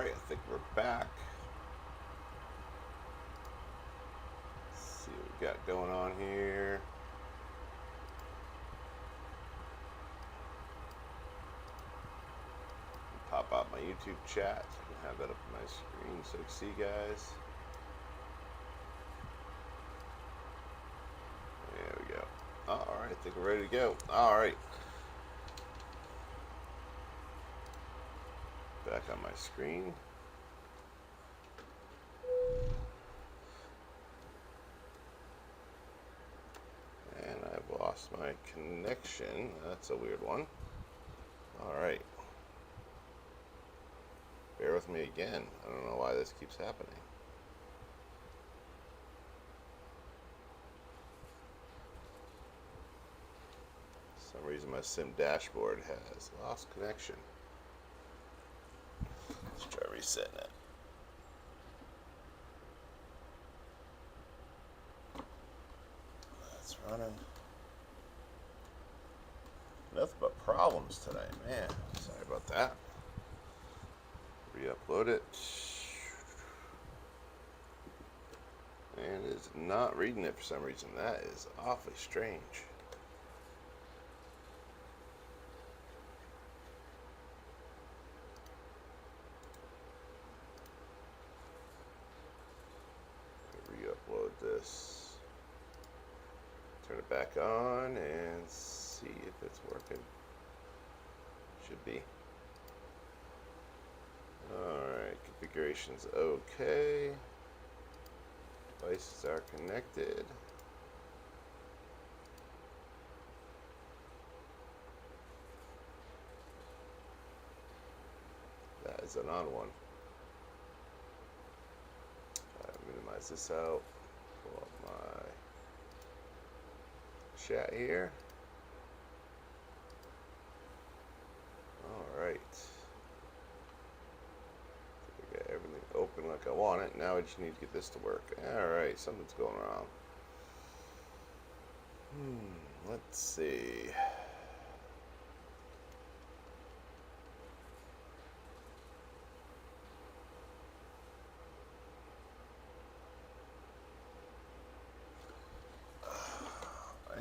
Alright, I think we're back. Let's see what we got going on here. Pop out my YouTube chat so I can have that up on my screen so I can see you guys. There we go. Alright, I think we're ready to go. Alright. Back on my screen. And I've lost my connection. That's a weird one. Alright. Bear with me again. I don't know why this keeps happening. For some reason my sim dashboard has lost connection. Let's try resetting it. That's running. Nothing but problems today, man. Sorry about that. Re-upload it. And it's not reading it for some reason. That is awfully strange. Re-upload this. Turn it back on and see if it's working. Should be. Alright, configuration's okay. Devices are connected. That is an odd one. Minimize this out. Pull up my chat here. Alright. I got everything open like I want it. Now I just need to get this to work. Alright, something's going wrong. Let's see.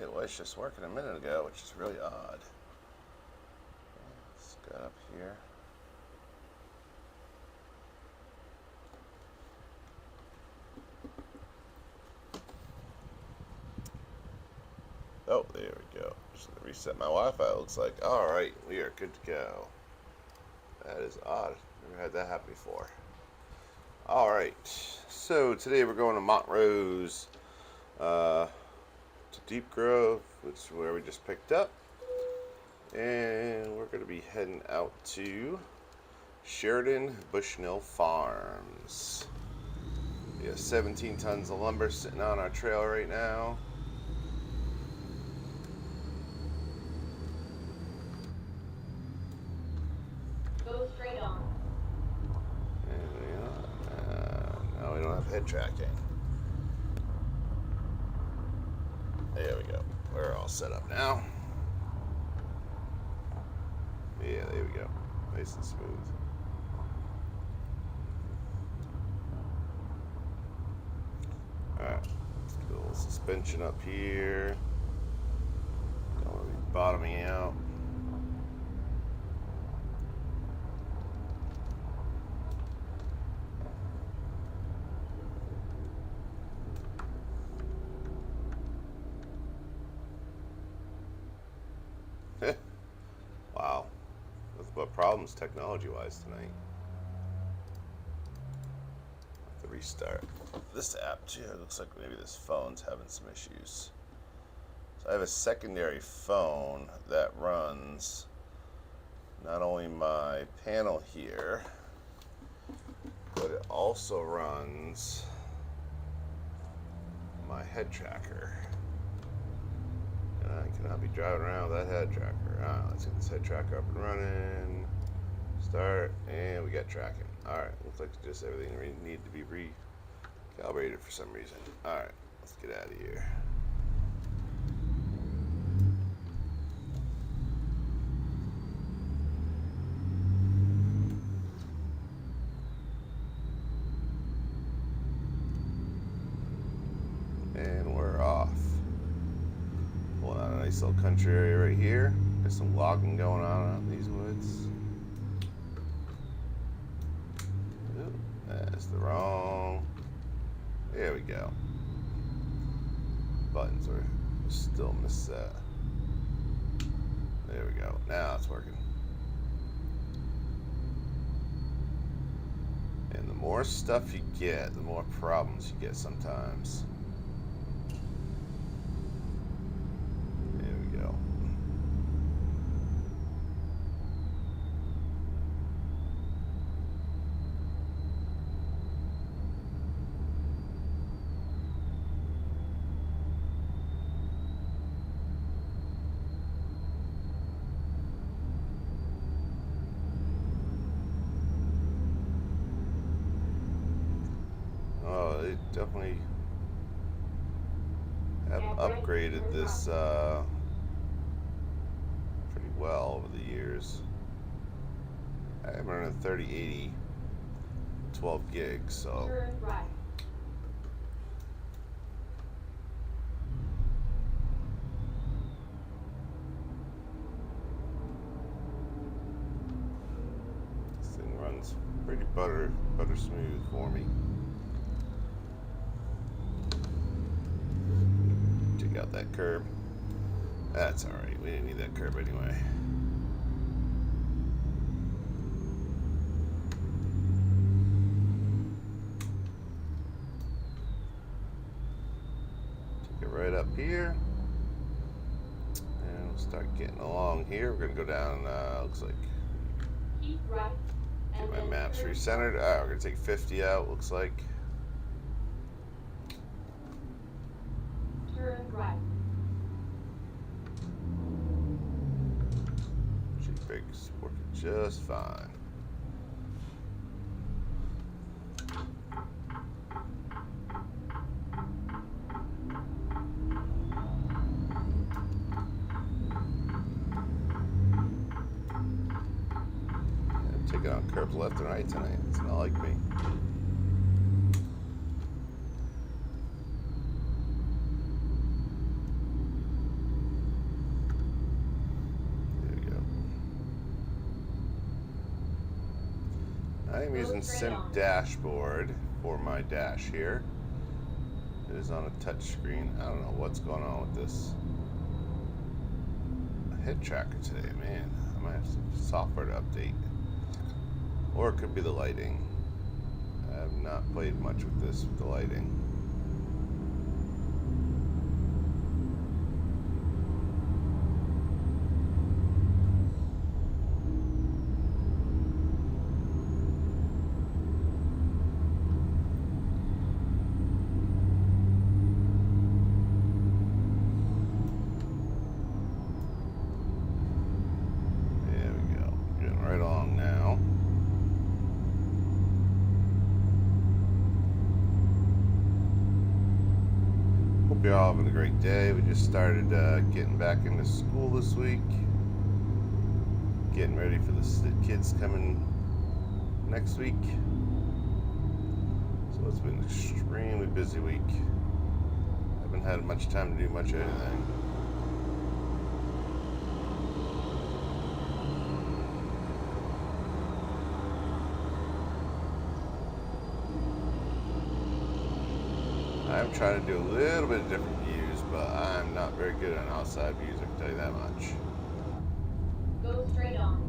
It was just working a minute ago, which is really odd. Let's go up here. Oh, there we go. Just gonna reset my Wi-Fi. It looks like. All right, we are good to go. That is odd. Never had that happen before. All right. So today we're going to Montrose, to Deep Grove, which is where we just picked up, and we're going to be heading out to Sheridan Bushnell Farms. We have 17 tons of lumber sitting on our trailer right now. Go straight on. And now we don't have head tracking. There we go. We're all set up now. Yeah, there we go. Nice and smooth. Alright. Let's get a little suspension up here. Don't want to be bottoming out. Wow. Nothing but problems technology-wise tonight. Have to restart this app too. It looks like maybe this phone's having some issues. So I have a secondary phone that runs not only my panel here, but it also runs my head tracker. I cannot be driving around with that head tracker. Let's get this head tracker up and running. Start, and we got tracking. Alright, looks like just everything need to be recalibrated for some reason. Alright, let's get out of here. Nice little country area right here. There's some logging going on out in these woods. Ooh, that's the wrong. There we go. Buttons are still misset. There we go. Now it's working. And the more stuff you get, the more problems you get sometimes. There we go. Oh, they definitely have upgraded this pretty well over the years. I am running 3080 12 gigs, so Turn right. this thing runs pretty butter smooth for me. Take out that curb. That's alright, we didn't need that curb anyway. Take it right up here. And we'll start getting along here. We're gonna go down, looks like, Keep right. get And my then maps turn recentered. Alright, we're gonna take 50 out, looks like. right. Jig's working just fine. I'm taking out curbs left and right tonight. It's not like me. I'm using Sim Dashboard for my dash here. It is on a touch screen. I don't know what's going on with this head tracker today, man. I might have some software to update. Or it could be the lighting. I have not played much with this with the lighting. You're all having a great day. We just started getting back into school this week, getting ready for the kids coming next week. So it's been an extremely busy week. Haven't had much time to do much of anything. I'm trying to do a little bit of different views, but I'm not very good on outside views, I can tell you that much. Go straight on.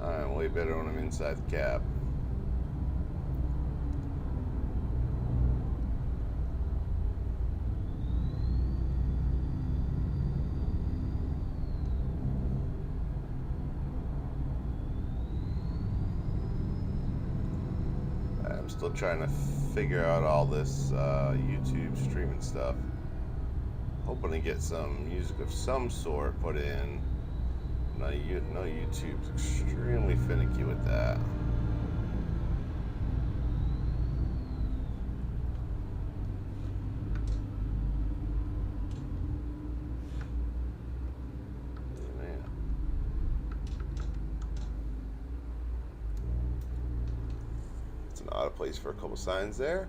I'm way better when I'm inside the cab. I'm still trying to figure out all this YouTube streaming stuff. Hoping to get some music of some sort put in. No, YouTube's extremely finicky with that. Man. It's an odd place for a couple signs there.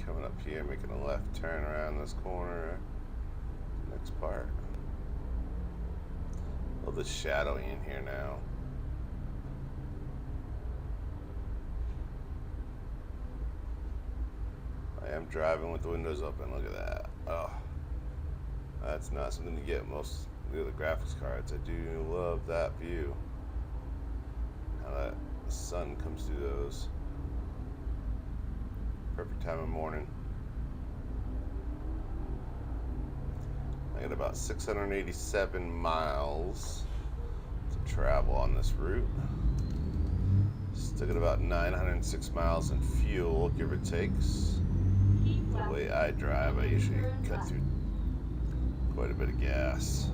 Coming up here, making a left turn around this corner. Next part. Love the shadowing in here now. I am driving with the windows open. Look at that. Oh, that's not something to get most of the other graphics cards. I do love that view. How that sun comes through those. Perfect time of morning. I got about 687 miles to travel on this route. Still got about 906 miles in fuel, give or takes. The way I drive, I usually cut through quite a bit of gas.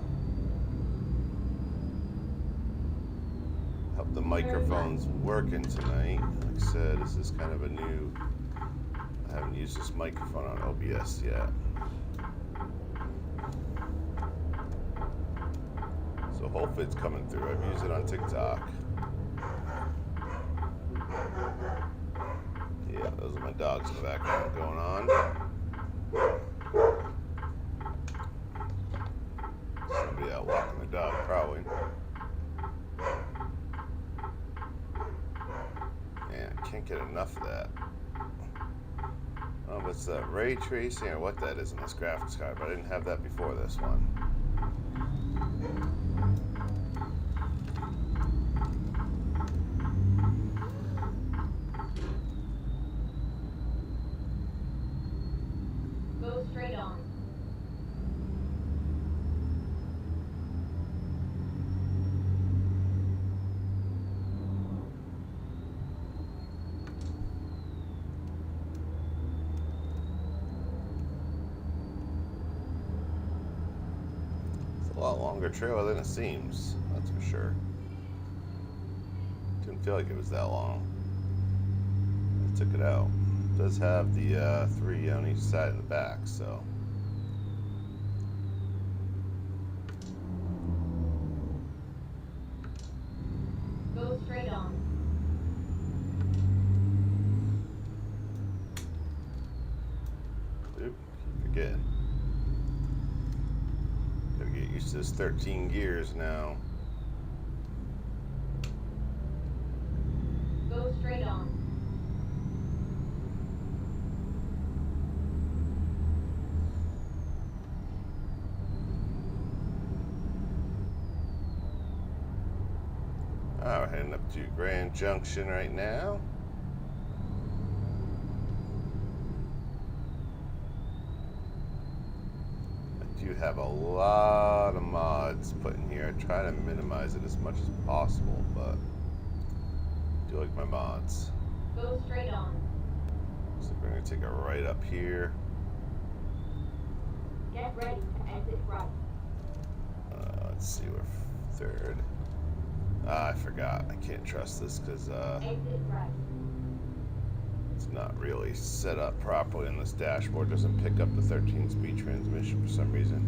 Hope the microphone's working tonight. Like I said, this is kind of a new, I haven't used this microphone on OBS yet. So hopefully it's coming through. I've used it on TikTok. Yeah, those are my dogs in the background going on. Somebody out walking the dog, probably. Man, I can't get enough of that. Oh, what's that? Ray tracing or what that is in this graphics card, but I didn't have that before this one. Go straight on. It's a lot longer trail than it seems, that's for sure. Didn't feel like it was that long. I took it out. It does have the 3 on each side and the back, so. Go straight on. Oop, keep forgetting. Gotta get used to this 13 gears now. Go straight on. We're heading up to Grand Junction right now. I do have a lot of mods put in here. I try to minimize it as much as possible, but I do like my mods. Go straight on. So we're going to take a right up here. Get ready to exit right. Let's see, we're third. I forgot. I can't trust this because Exit right. it's not really set up properly on this dashboard. It doesn't pick up the 13-speed transmission for some reason.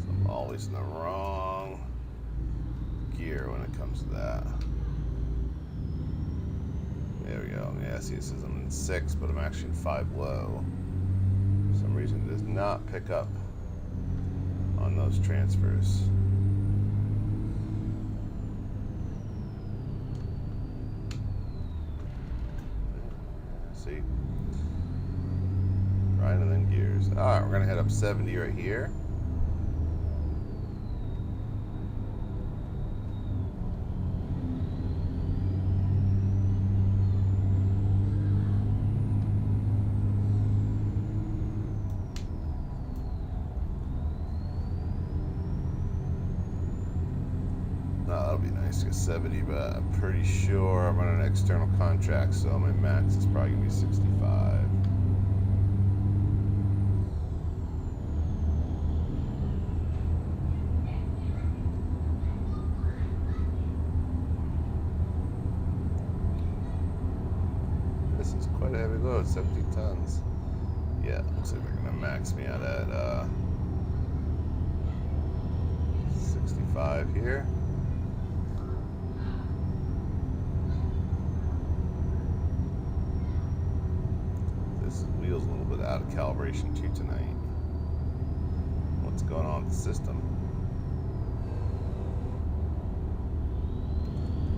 So I'm always in the wrong gear when it comes to that. There we go. Yeah, see, it says I'm in 6, but I'm actually in 5 low. For some reason, it does not pick up on those transfers. See? Right, and then gears. Alright, we're gonna head up 70 right here. That'll be nice to get 70, but I'm pretty sure I'm on an external contract, so my max is probably gonna be 65. This is quite a heavy load, 70 tons. Yeah, looks like they're gonna max me out at 65 here. out of calibration too tonight. What's going on with the system?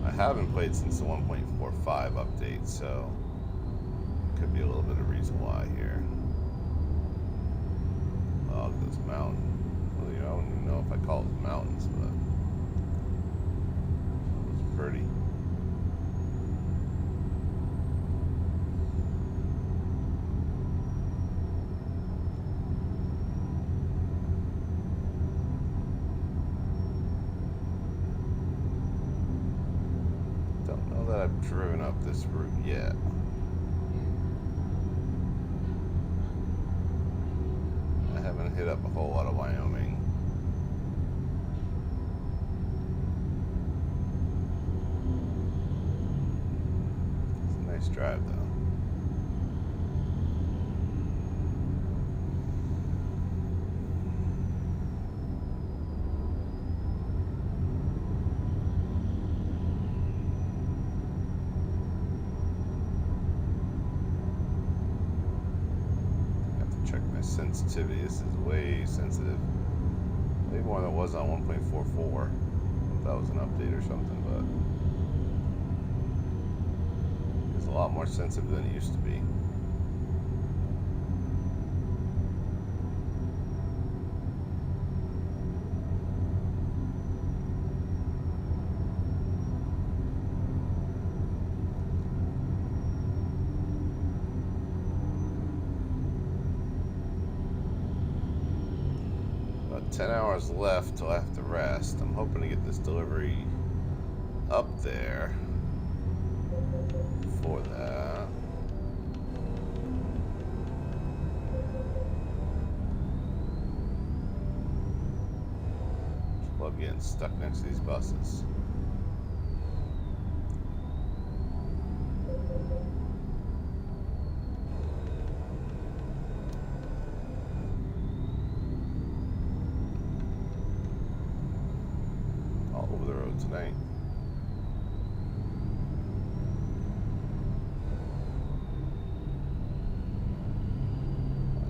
I haven't played since the 1.45 update, so could be a little bit of reason why here. Oh, look at this mountain. Well, I don't even know if I call it mountains, but it's pretty. Don't know that I've driven up this route yet. I haven't hit up a whole lot of Wyoming. It's a nice drive though. Check my sensitivity. This is way sensitive. Way more than it was on 1.44. If that was an update or something, but it's a lot more sensitive than it used to be. About 10 hours left till I have to rest. I'm hoping to get this delivery up there for that. Love getting stuck next to these buses. All over the road tonight.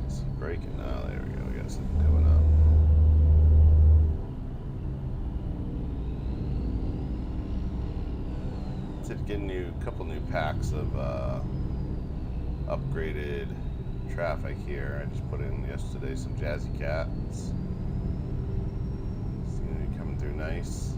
Nice. Braking now. There we go. We got something coming up. Did get a couple new packs of upgraded traffic here. I just put in yesterday some Jazzy Cats. Seem to be coming through nice.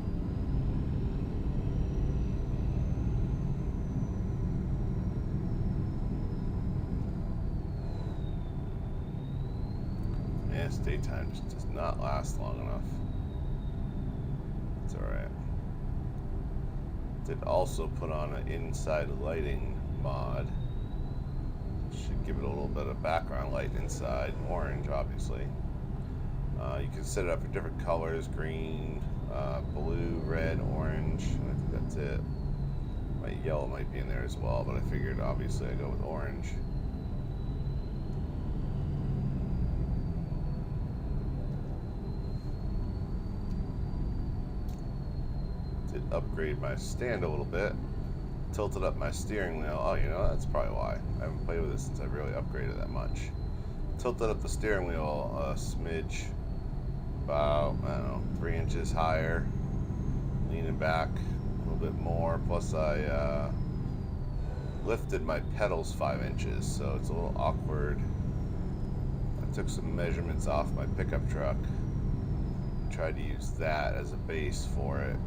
Man, this daytime just does not last long enough. It's alright. Did also put on an inside lighting mod. Should give it a little bit of background light inside, orange obviously. You can set it up for different colors, green, blue, red, orange, and I think that's it. My yellow might be in there as well, but I figured obviously I go with orange. Did upgrade my stand a little bit. Tilted up my steering wheel. Oh, you know, that's probably why. I haven't played with this since I really upgraded that much. Tilted up the steering wheel a smidge. About, I don't know, 3 inches higher. Leaning back a little bit more. Plus I lifted my pedals 5 inches, so it's a little awkward. I took some measurements off my pickup truck. Tried to use that as a base for it.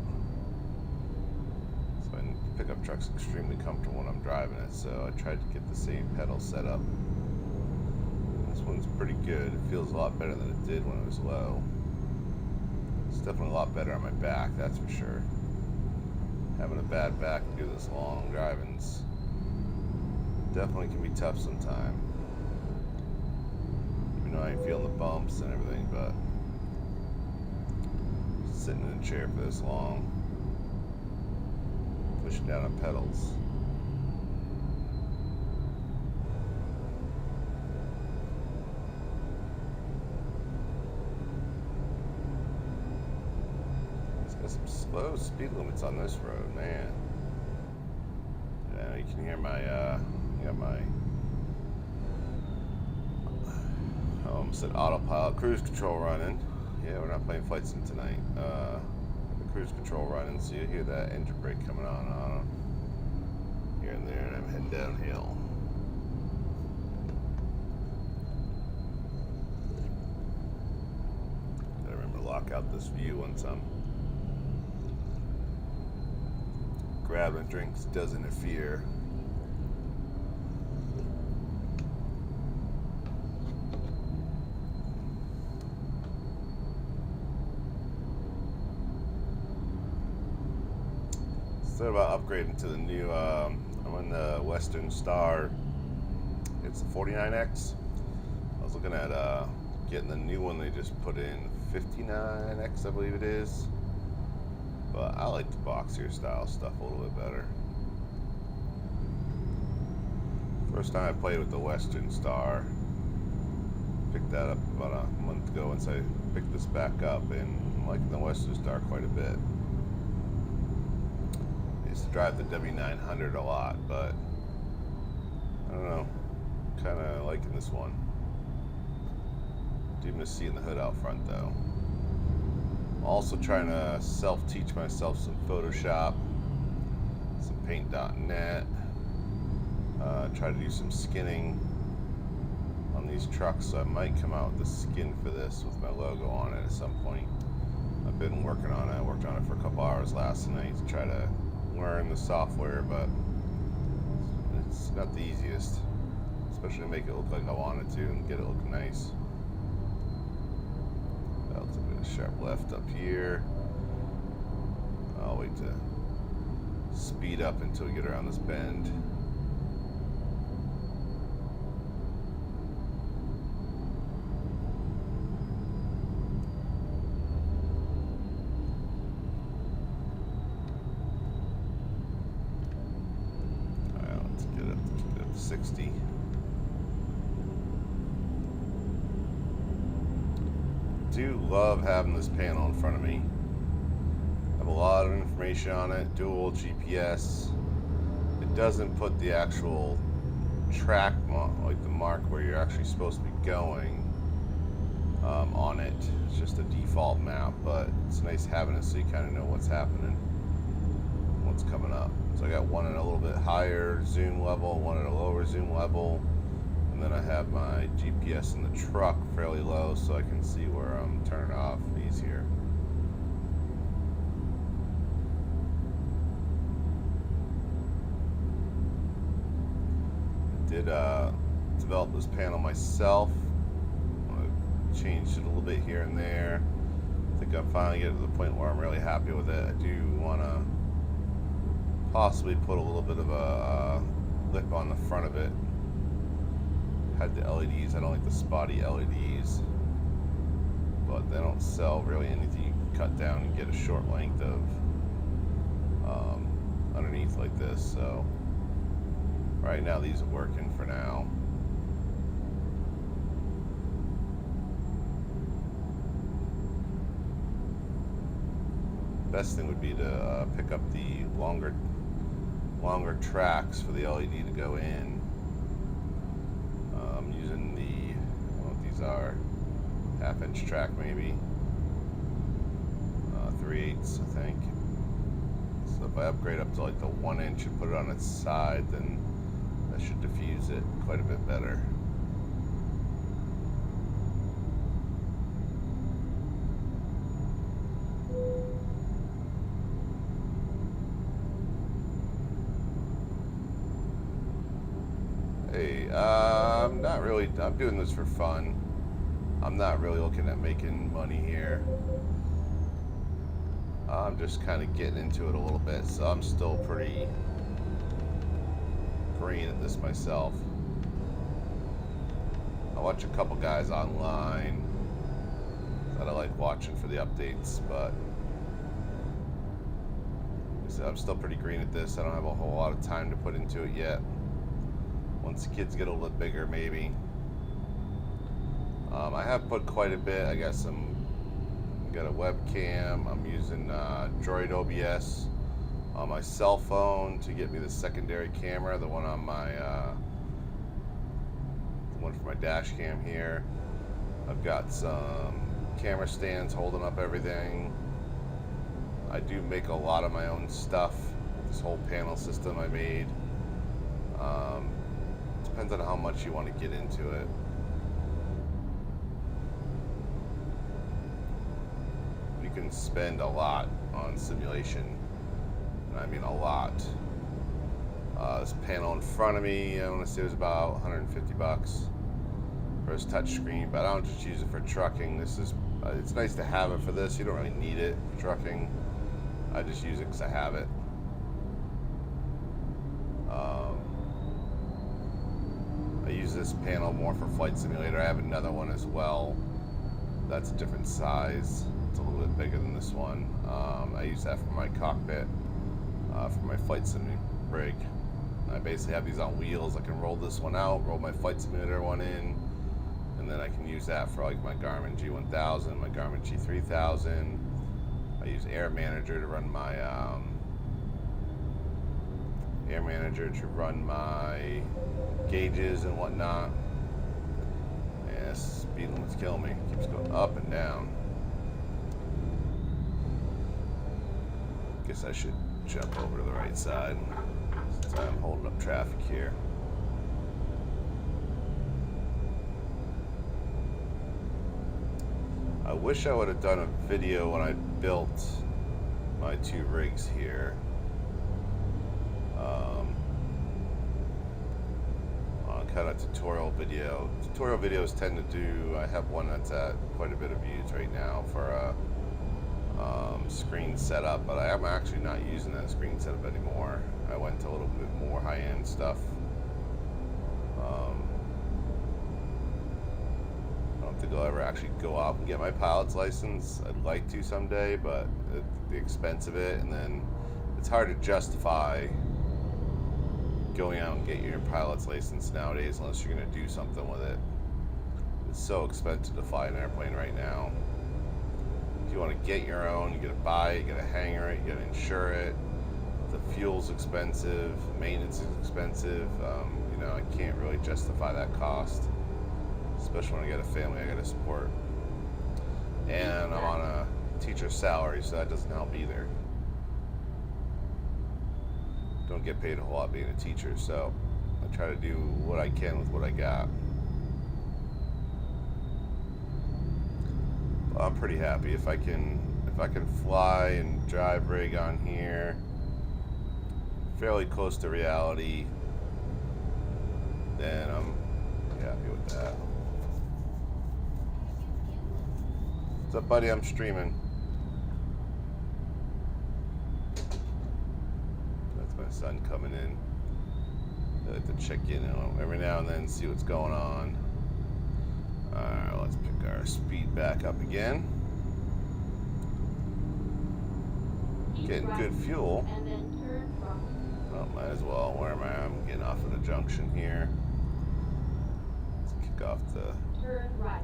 So my pickup truck's extremely comfortable when I'm driving it, so I tried to get the same pedal set up. This one's pretty good. It feels a lot better than it did when it was low. It's definitely a lot better on my back, that's for sure. Having a bad back to do this long driving's definitely can be tough sometimes. Even though I ain't feeling the bumps and everything, but sitting in a chair for this long, pushing down on pedals. It's got some slow speed limits on this road, man. Yeah, you can hear my got my Set autopilot, cruise control running. Yeah, we're not playing Flight Sim tonight. The cruise control running, so you hear that engine brake coming on here and there, and I'm heading downhill. Gotta remember to lock out this view once I'm grabbing drinks, does interfere. Thought about upgrading to the new, I'm in the Western Star, it's the 49X. I was looking at getting the new one they just put in, 59X I believe it is. But I like the boxier style stuff a little bit better. First time I played with the Western Star, picked that up about a month ago once I picked this back up, and I'm liking the Western Star quite a bit. To drive the W900 a lot, but I don't know, kind of liking this one. Do miss seeing the hood out front though. I'm also trying to self-teach myself some Photoshop, some Paint.net, try to do some skinning on these trucks, so I might come out with the skin for this with my logo on it at some point. I've been working on it. I worked on it for a couple hours last night to try to learn the software, but it's not the easiest, especially to make it look like I want it to and get it looking nice. I'll take a bit of sharp left up here. I'll wait to speed up until we get around this bend. Let's get up to 60. Do love having this panel in front of me. I have a lot of information on it, dual GPS. It doesn't put the actual track, like the mark where you're actually supposed to be going, on it. It's just a default map, but it's nice having it so you kind of know what's happening, what's coming up. So I got one at a little bit higher zoom level, one at a lower zoom level, and then I have my GPS in the truck fairly low so I can see where I'm turning off easier. I did develop this panel myself. I changed it a little bit here and there. I think I'm finally getting to the point where I'm really happy with it. I do want to possibly put a little bit of a lip on the front of it. Had the LEDs, I don't like the spotty LEDs, but they don't sell really anything you can cut down and get a short length of underneath like this. So right now these are working for now. Best thing would be to pick up the longer tracks for the LED to go in. I'm using the, I don't know what these are, 1/2-inch track maybe, 3/8 I think. So if I upgrade up to like the 1-inch and put it on its side, then that should diffuse it quite a bit better. Hey, I'm not really, I'm doing this for fun. I'm not really looking at making money here. I'm just kind of getting into it a little bit, so I'm still pretty green at this myself. I watch a couple guys online that I like watching for the updates, but I'm still pretty green at this. I don't have a whole lot of time to put into it yet. Once the kids get a little bit bigger, maybe. I have put quite a bit. I got a webcam. I'm using Droid OBS on my cell phone to get me the secondary camera, the one on my, the one for my dash cam here. I've got some camera stands holding up everything. I do make a lot of my own stuff. This whole panel system I made. Depends on how much you want to get into it. You can spend a lot on simulation, and I mean a lot. This panel in front of me, I want to say it was about 150 bucks for this touch screen, but I don't just use it for trucking. This is it's nice to have it for this. You don't really need it for trucking. I just use it because I have it. I use this panel more for Flight Simulator. I have another one as well. That's a different size. It's a little bit bigger than this one. I use that for my cockpit, for my Flight Sim rig. I basically have these on wheels. I can roll this one out, roll my Flight Simulator one in, and then I can use that for like my Garmin G1000, my Garmin G3000. I use Air Manager to run my gauges and whatnot. Yeah, this speed limit's killing me. It keeps going up and down. Guess I should jump over to the right side since I'm holding up traffic here. I wish I would have done a video when I built my two rigs here. Kind of tutorial video. Tutorial videos tend to do. I have one that's at quite a bit of views right now for a screen setup, but I am actually not using that screen setup anymore. I went to a little bit more high-end stuff. I don't think I'll ever actually go out and get my pilot's license. I'd like to someday, but the expense of it, and then it's hard to justify going out and get your pilot's license nowadays unless you're going to do something with it. It's so expensive to fly an airplane right now. If you want to get your own, you got to buy it, you got to hangar it, you got to insure it. The fuel's expensive, maintenance is expensive. You know, I can't really justify that cost, especially when I get a family I got to support. And I'm on a teacher's salary, so that doesn't help either. Don't get paid a whole lot being a teacher, so I try to do what I can with what I got. But I'm pretty happy if I can fly and drive rig on here fairly close to reality, then I'm happy with that. What's up, buddy? I'm streaming. My son coming in. I like to check in every now and then, see what's going on. Alright, let's pick our speed back up again. Getting good fuel. And then turn right. Well, might as well. Where am I? I'm getting off of the junction here. Let's kick off the... Turn right.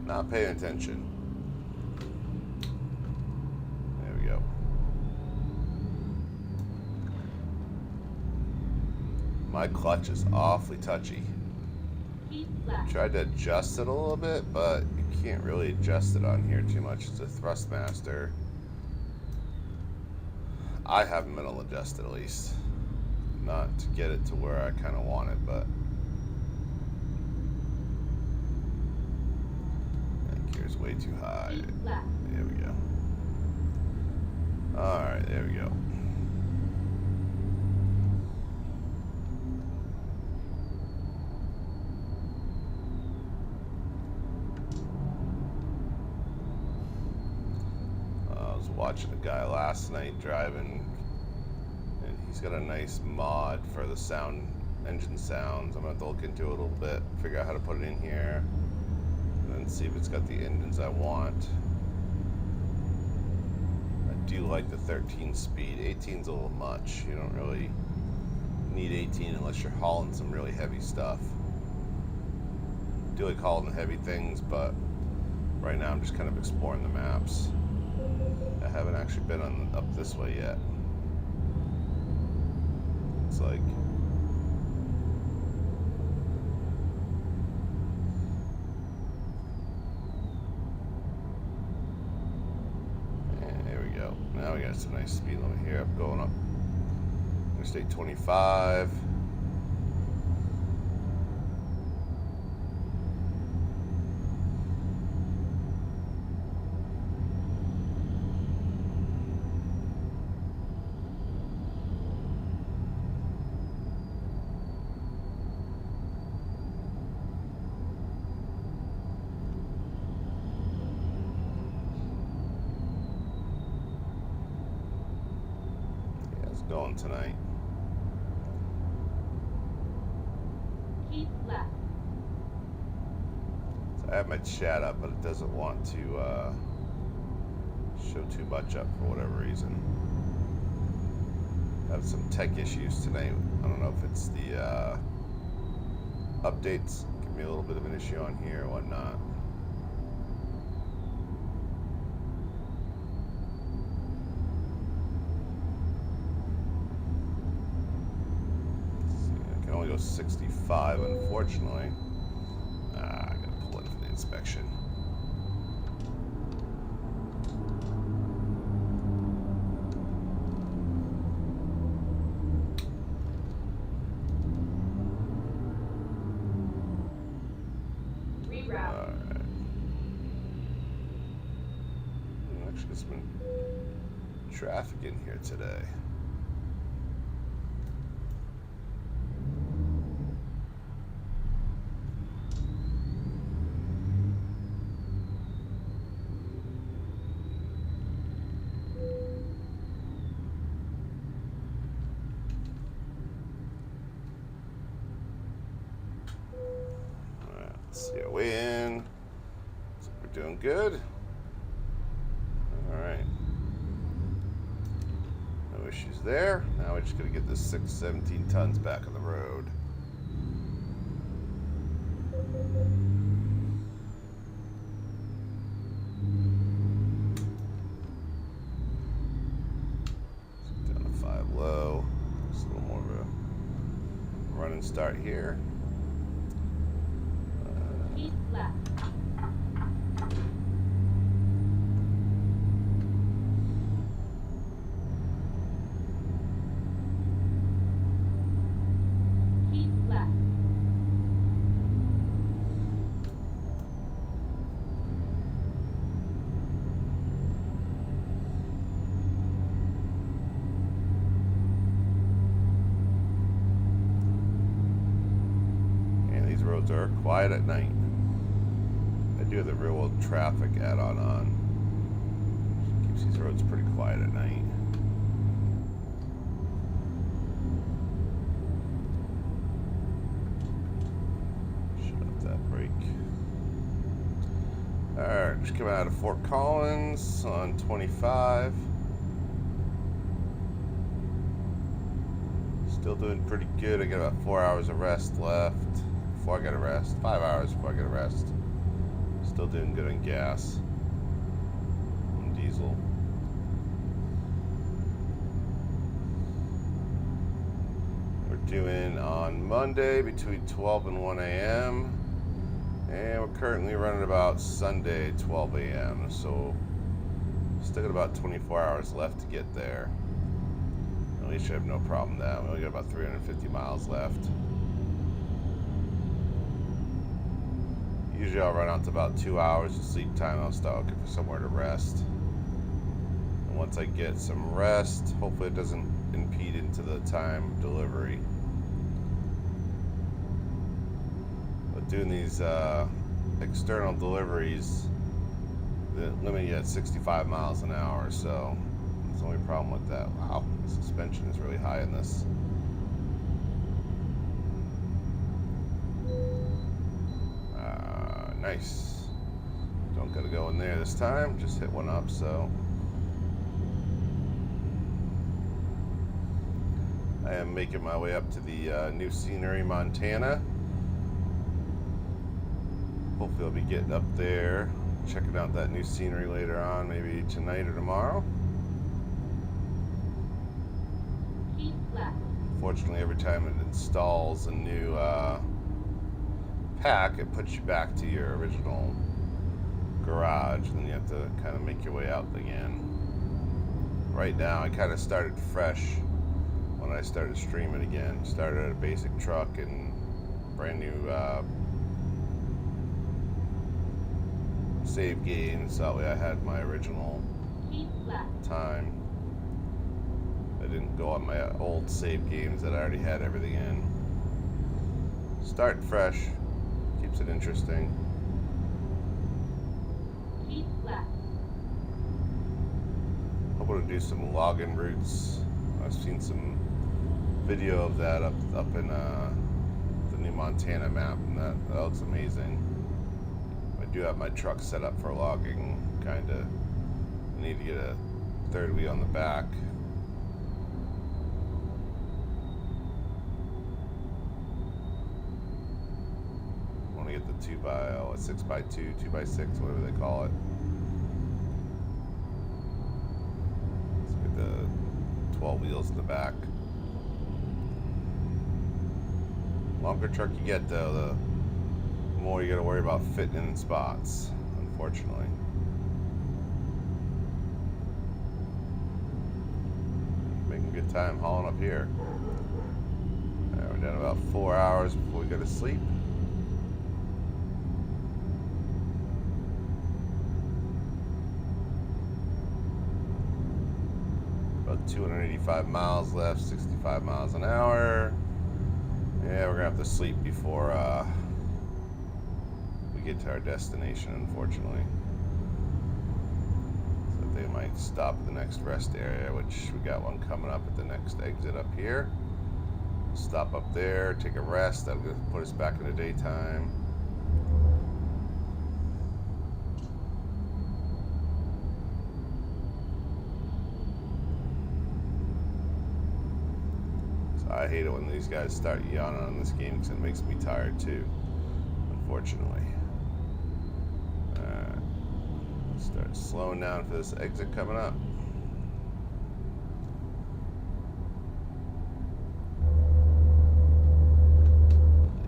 Not paying attention. There we go. My clutch is awfully touchy. Keep left. Tried to adjust it a little bit, but you can't really adjust it on here too much. It's a Thrustmaster. I haven't been able to adjust it, at least. Not to get it to where I kind of want it, but... Gear's way too high. Keep left. There we go. Alright, there we go. I was watching a guy last night driving, and he's got a nice mod for the sound, engine sounds. I'm going to have to look into it a little bit, figure out how to put it in here, and then see if it's got the engines I want. I do like the 13 speed. 18's a little much. You don't really need 18 unless you're hauling some really heavy stuff. I do like hauling the heavy things, but right now I'm just kind of exploring the maps. I haven't actually been up this way yet. looks like. And there we go. Now we got some nice speed limit here. I'm going up Interstate 25. Going tonight. Keep left. So I have my chat up, but it doesn't want to show too much up for whatever reason. I have some tech issues tonight. I don't know if it's the updates. Give me a little bit of an issue on here or whatnot. Only go 65, unfortunately. I gotta pull in for the inspection. Reroute. Alright. Actually, there's been traffic in here today. See our way in. So we're doing good. All right. No issues there. Now we're just gonna get this 617 tons back on the road. So down to 5 low. Just a little more of a run and start here. Keep left. Keep left. And these roads are quiet at night. I do have the real world traffic add-on on. Keeps these roads pretty quiet at night. Shut up that brake. Alright, just coming out of Fort Collins on 25. Still doing pretty good. I got about 4 hours of rest left before I get a rest. 5 hours before I get a rest. Still doing good on gas and diesel. We're doing on Monday between 12 and 1 a.m. And we're currently running about Sunday 12 a.m. So still got about 24 hours left to get there. At least I have no problem with that. We only got about 350 miles left. Usually I'll run out to about 2 hours of sleep time. I'll start looking for somewhere to rest. And once I get some rest, hopefully it doesn't impede into the time of delivery. But doing these external deliveries, they limit you at 65 miles an hour, so that's the only problem with that. Wow, the suspension is really high in this. Nice. Don't gotta go in there this time, just hit one up, so. I am making my way up to the New Scenery, Montana. Hopefully I'll be getting up there, checking out that new scenery later on, maybe tonight or tomorrow. Keep left. Unfortunately, every time it installs a new pack, it puts you back to your original garage, and then you have to kind of make your way out again. Right now, I kind of started fresh when I started streaming again. Started at a basic truck and brand new save games. That way I had my original Keep left. time. I didn't go on my old save games that I already had everything in. Starting fresh keeps it interesting. Keep left. Hoping to do some login routes. I've seen some video of that up in the new Montana map, and that looks amazing. I do have my truck set up for logging. Kind of need to get a third wheel on the back. Want to get the 6x2, 2x6, whatever they call it. Let's get the 12 wheels in the back. Longer truck you get, though, the more you got to worry about fitting in spots, unfortunately. Making good time hauling up here. We're down about 4 hours before we go to sleep. About 285 miles left, 65 miles an hour. Yeah, we're gonna have to sleep before we get to our destination, unfortunately. So they might stop at the next rest area, which we got one coming up at the next exit up here. Stop up there, take a rest. That'll put us back in the daytime. I hate it when these guys start yawning on this game because it makes me tired too, unfortunately. Alright, start slowing down for this exit coming up.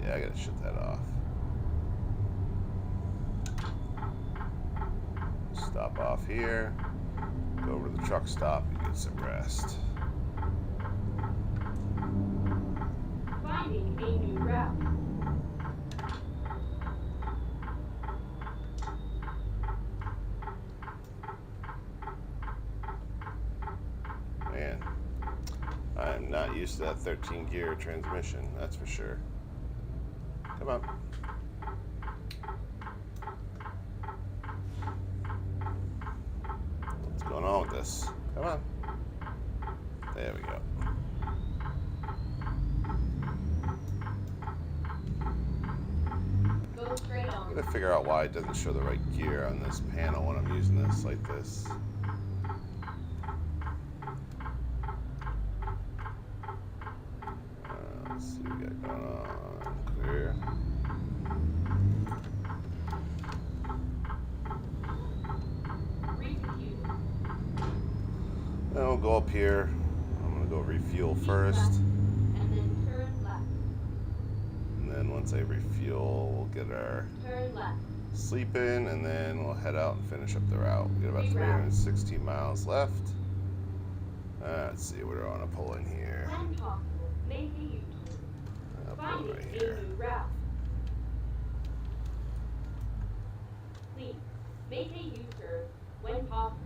Yeah, I gotta shut that off. Stop off here, go over to the truck stop and get some rest. Finding a new route. Man, I am not used to that 13 gear transmission, that's for sure. Come on. What's going on with this? Come on. There we go. Go straight on. I'm gonna figure out why it doesn't show the right gear on this panel when I'm using this like this. Let's see what we got going on. Clear. Refuel. Then we'll go up here. I'm gonna go refuel Keep first. left, and then turn left. And then once I refuel, we'll get our Turn left. sleep in, and then we'll head out and finish up the route. We got about 316 miles left. Let's see, what do I want to pull in here? When possible, make a U-turn. I'll pull Finding it right a here. new route. Please, make a U-turn when possible.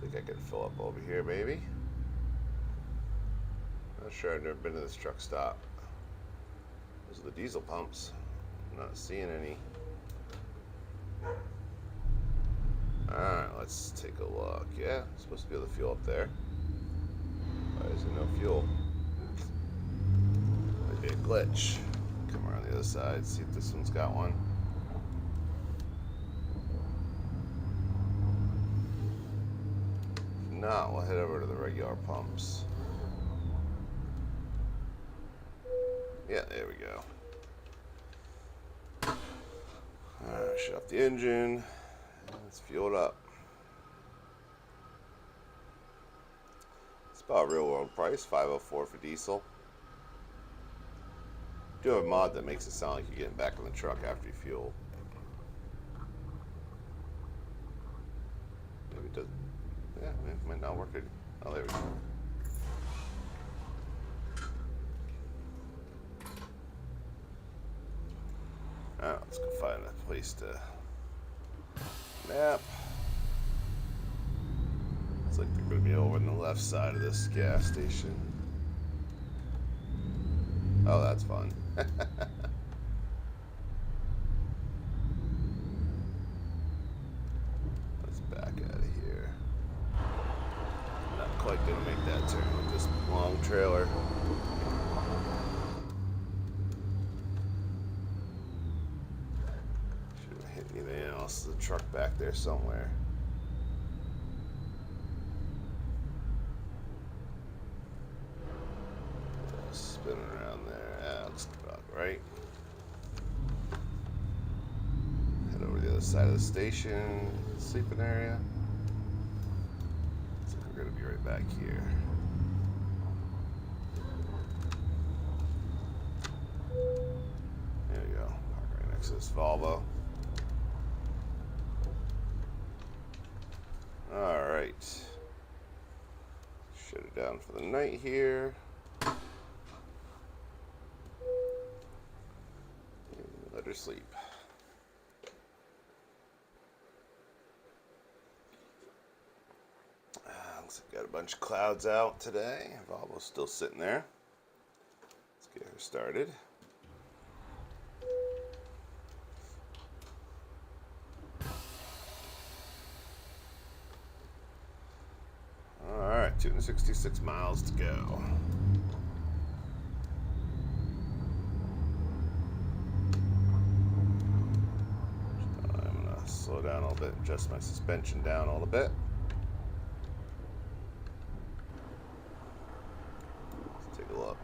Think I can fill up over here, maybe? Not sure, I've never been to this truck stop. Those are the diesel pumps. I'm not seeing any. Alright, let's take a look. Yeah, supposed to be able to fuel up there. Why is there no fuel? Might be a glitch. Come around the other side, see if this one's got one. If not, we'll head over to the regular pumps. Yeah, there we go. Alright, shut off the engine. Let's fuel it up. about real world price, $504 for diesel. Do have a mod that makes it sound like you're getting back in the truck after you fuel. Maybe it doesn't. Yeah, it might not work. Oh, there we go. Alright, let's go find a place to nap. Looks like they're going to be over on the left side of this gas station. Oh, that's fun. Let's back out of here. Not quite going to make that turn with this long trailer. Should have hit anything else. There's a truck back there somewhere. Spinning around there. Yeah, looks about right. Head over to the other side of the station, sleeping area. Looks like we're gonna be right back here. There we go. Park right next to this Volvo. Alright. Shut it down for the night here. Let her sleep. Looks like got a bunch of clouds out today. Volvo's still sitting there. Let's get her started. Alright, 266 miles to go. Slow down a little bit, adjust my suspension down a little bit. Let's take a look.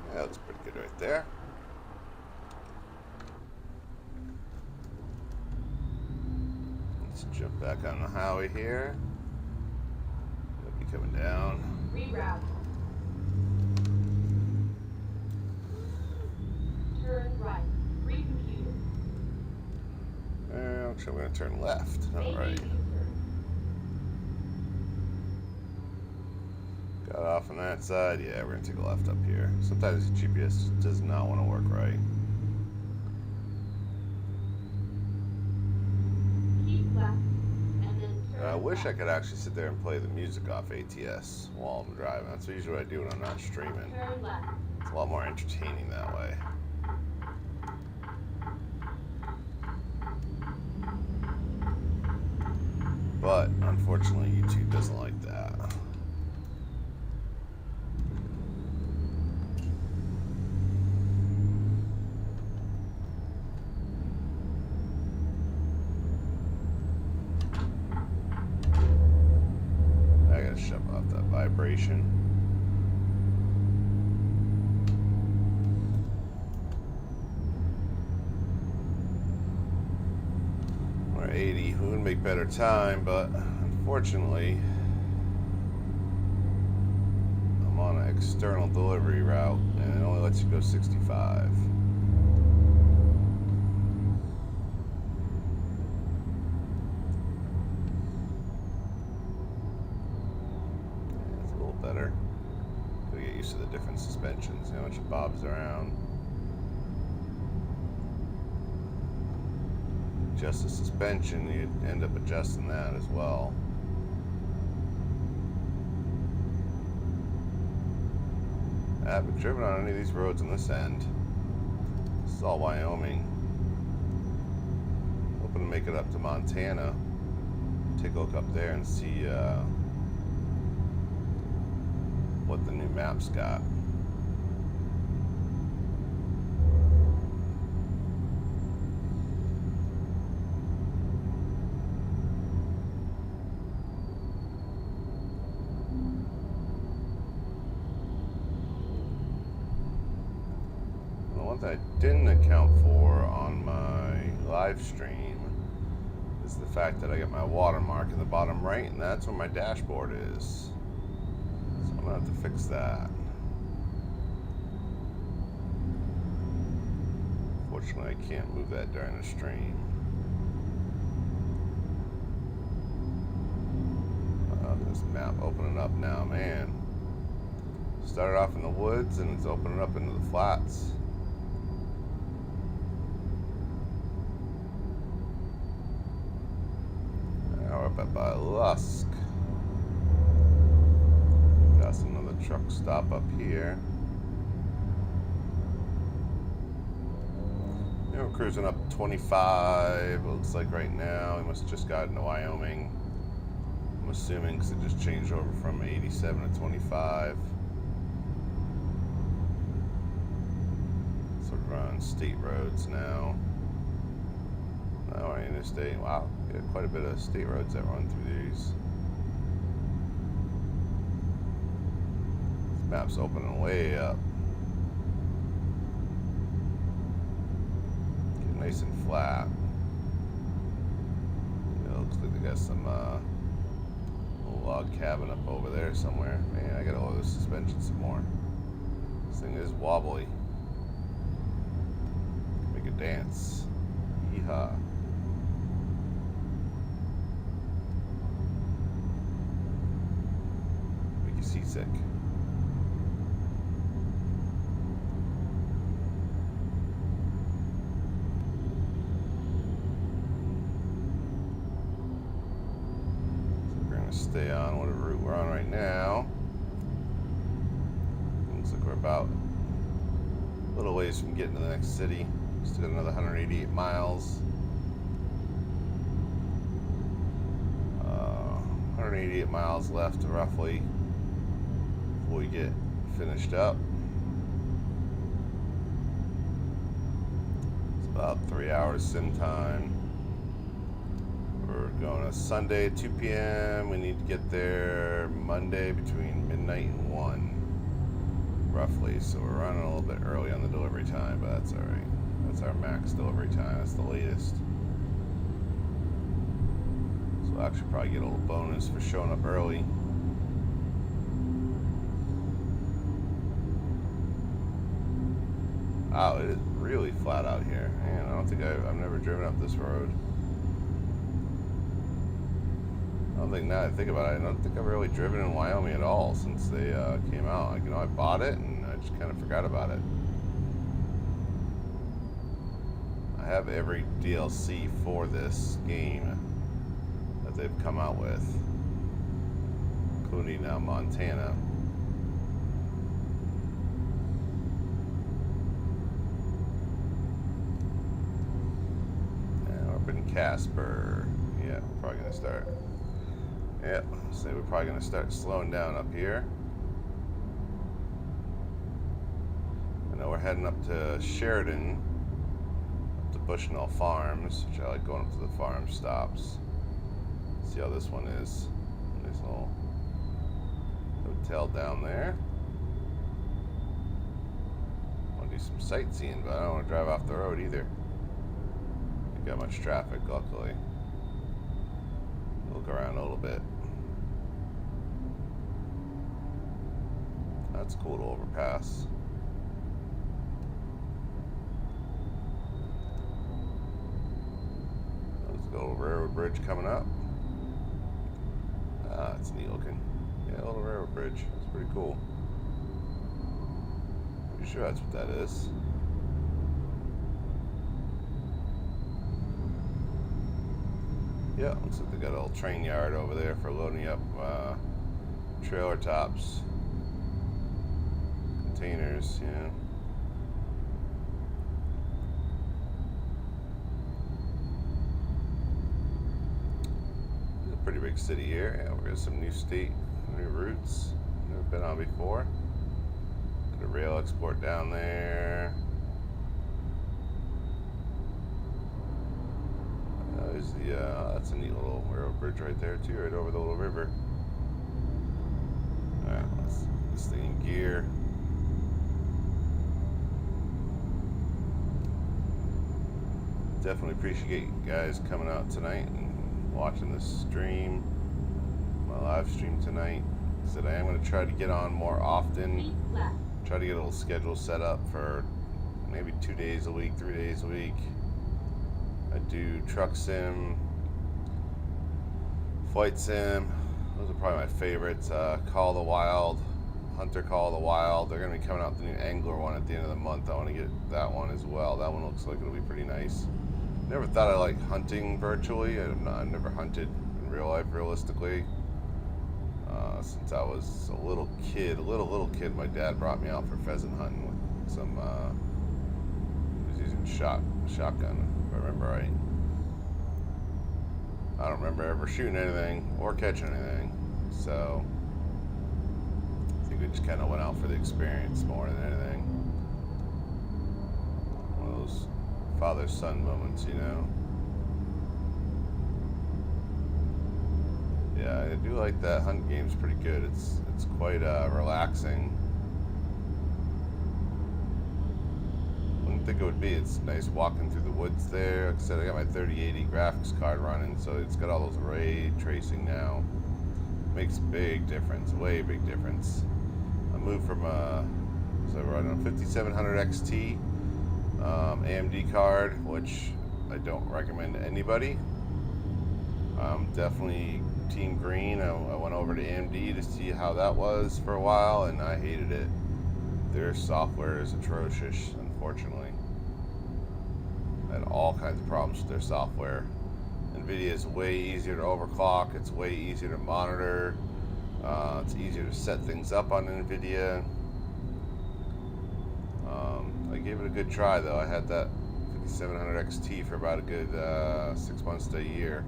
Yeah, that looks pretty good right there. Let's jump back on the highway here. It'll be coming down. Reroute. Turn right. Recomputed. Actually, I'm going to turn left. All Maintain right. U-turn. Got off on that side. Yeah, we're going to take a left up here. Sometimes the GPS does not want to work right. Keep left. And then turn I wish I left. could actually sit there and play the music off ATS while I'm driving. That's usually what I do when I'm not streaming. Turn left. It's a lot more entertaining that way. But unfortunately, YouTube doesn't like that. I gotta shut off that vibration. We're 80. We would make better time, but unfortunately, I'm on an external delivery route, and it only lets you go 65. It's a little better. Gotta get used to the different suspensions. You know, a bunch of bobs around. Adjust the suspension, you end up adjusting that as well. I haven't driven on any of these roads on this end. This is all Wyoming. Hoping to make it up to Montana. Take a look up there and see what the new map's got. What I didn't account for on my live stream is the fact that I got my watermark in the bottom right, and that's where my dashboard is. So I'm gonna have to fix that. Fortunately, I can't move that during the stream. This map opening up now, man. Started off in the woods and it's opening up into the flats. Now we're up by Lusk. Got another truck stop up here. We're cruising up 25. It looks like right now. We must have just got into Wyoming. I'm assuming because it just changed over from 87 to 25. So we're on state roads now. Now we're in interstate. Wow, we got quite a bit of state roads that run through these. This map's opening way up. Getting nice and flat. It looks like they got some log cabin up over there somewhere. Man, I gotta lower the suspension some more. This thing is wobbly. Make a dance. Yeehaw. Make you seasick. Stay on whatever route we're on right now. Looks like we're about a little ways from getting to the next city. Still got another 188 miles. 188 miles left roughly before we get finished up. It's about 3 hours sim time. We're going to Sunday at 2 p.m. We need to get there Monday between midnight and 1, roughly. So we're running a little bit early on the delivery time, but that's all right. That's our max delivery time. That's the latest. So we'll actually probably get a little bonus for showing up early. Wow, it is really flat out here. Man, I don't think I've never driven up this road. I don't think, now that I think about it, I don't think I've really driven in Wyoming at all since they came out. Like, you know, I bought it and I just kind of forgot about it. I have every DLC for this game that they've come out with, including Montana. And we're up in Casper. Yeah, we're probably going to start. Yep, so we're probably going to start slowing down up here. I know we're heading up to Sheridan, up to Bushnell Farms, which I like going up to the farm stops. See how this one is. Nice little hotel down there. I want to do some sightseeing, but I don't want to drive off the road either. We've got much traffic, luckily. Look around a little bit. That's cool to overpass. There's a little railroad bridge coming up. Ah, it's neat looking. Yeah, a little railroad bridge. It's pretty cool. Pretty sure that's what that is. Yeah, looks like they got a little train yard over there for loading up trailer tops, containers, yeah. It's a pretty big city here. Yeah, we've got some new routes never been on before. Got a rail export down there. There's the, that's a neat little railroad bridge right there too, right over the little river. Alright, let's get this thing in gear. definitely appreciate you guys coming out tonight and watching this stream, my live stream tonight. Said I am going to try to get on more often. Keep left. Try to get a little schedule set up for maybe 2 days a week, 3 days a week. I do truck sim, flight sim. Those are probably my favorites. Call of the Wild, Hunter Call of the Wild. They're going to be coming out with the new Angler one at the end of the month. I want to get that one as well. That one looks like it'll be pretty nice. Never thought I liked hunting virtually. I've never hunted in real life, realistically. Since I was a little kid, little kid, my dad brought me out for pheasant hunting with some, he was using shotgun, if I remember right. I don't remember ever shooting anything or catching anything, so I think we just kind of went out for the experience more than anything. One of those father-son moments, you know. Yeah, I do like that hunt game's pretty good. It's quite relaxing. Wouldn't think it would be. It's nice walking through the woods there. Like I said, I got my 3080 graphics card running, so it's got all those ray tracing now. Makes a big difference, way big difference. I moved from so we're running a 5700 XT AMD card, which I don't recommend to anybody. Definitely Team Green. I went over to AMD to see how that was for a while, and I hated it. Their software is atrocious, unfortunately. I had all kinds of problems with their software. NVIDIA is way easier to overclock. It's way easier to monitor. It's easier to set things up on NVIDIA. I gave it a good try, though. I had that 5700 XT for about a good 6 months to a year.